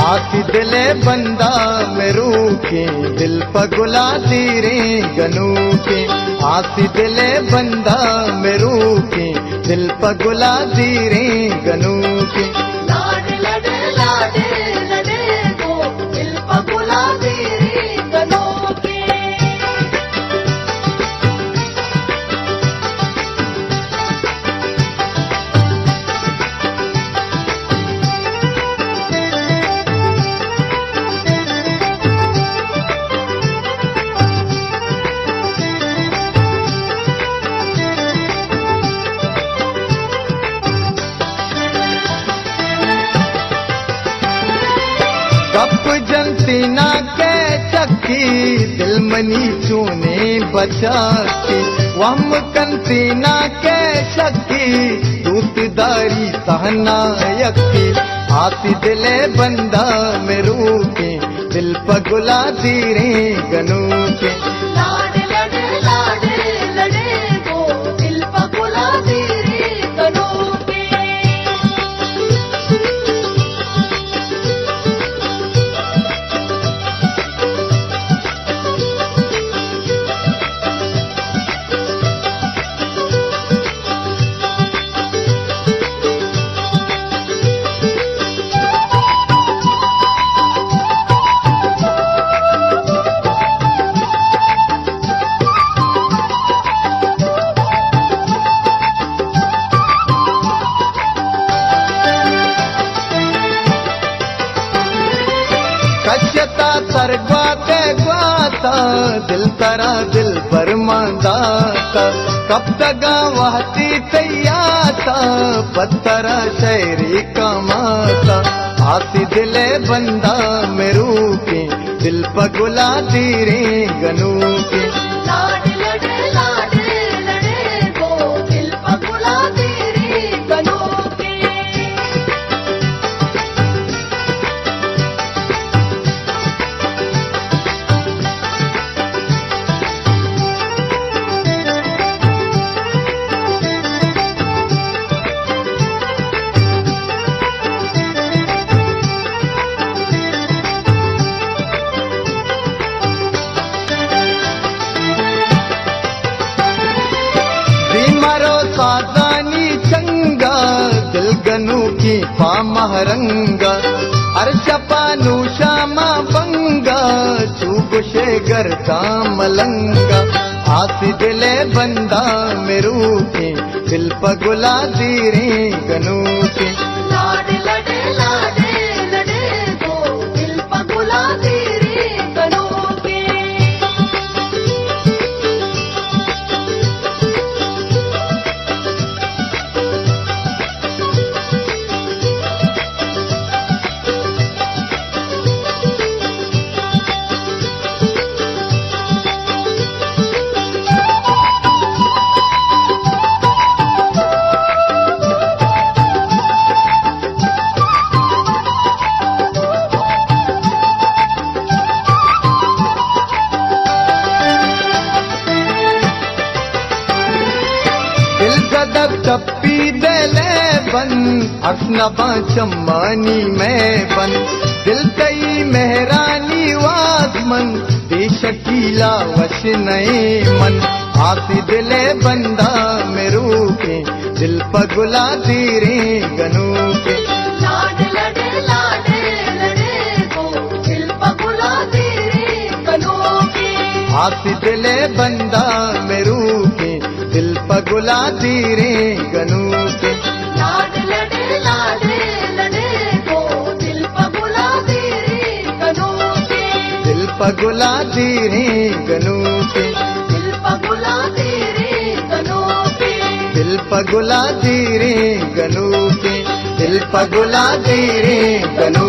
आसी दिले बंदा मेरू के दिल पगुला तीरे गनू के आसी दिले बंदा मेरू के दिल पगुला तीरे गनू के लाड लड़े लाडे लड़े गो दिल पगुला तीरे गनू के कप जनती ना के चक्की दिल मनी चूने बचा के वम कंती ना के शक्की दूतदारी सहना यक्की आसी दिले बंदा मेरू के दिल पगुला तीरे गनू के लाड लड़े लाडे लड़े गो दिल पगुला तीरे गनू के कश्यता तरगवाते ग्वाता दिल तरा दिल बरमादाता कब तगा वहती तैयाता पत्थरा शहरी कमाता आसी दिले बंदा मेरू के दिल पगुला तीरे गनू के लाड लड़े लाडे लड़े गो दिल पगुला तीरे गनू के मरो सादानी चंगा दिल गनू की पामहरंगा अर्शपानु श्यामा बंगा चूबुशे गरता मलंगा आसी दिले बंदा मेरू के दिल पगुला तीरे गनू के लाड लड़े लाडे लड़े गो दिल पगुला तीरे गनू के गदब टप्पी दले बन अफनबा चम्मानी में बन दिल कई मेहरानी वाजमन बेशकीला वश नए मन आसी दिले बंदा मेरू के दिल पगुला तीरे गनू के लाड लड़े लाडे लड़े गो दिल पगुला तीरे गनू के आसी दिले बंदा मेरू के दिल पगुला तीरे गनू के लाड लड़े लाडे लड़े गो दिल पगुला तीरे गनू के दिल पगुला तीरे गनू के दिल पगुला तीरे गनू के दिल पगुला तीरे गनू के दिल पगुला तीरे गनू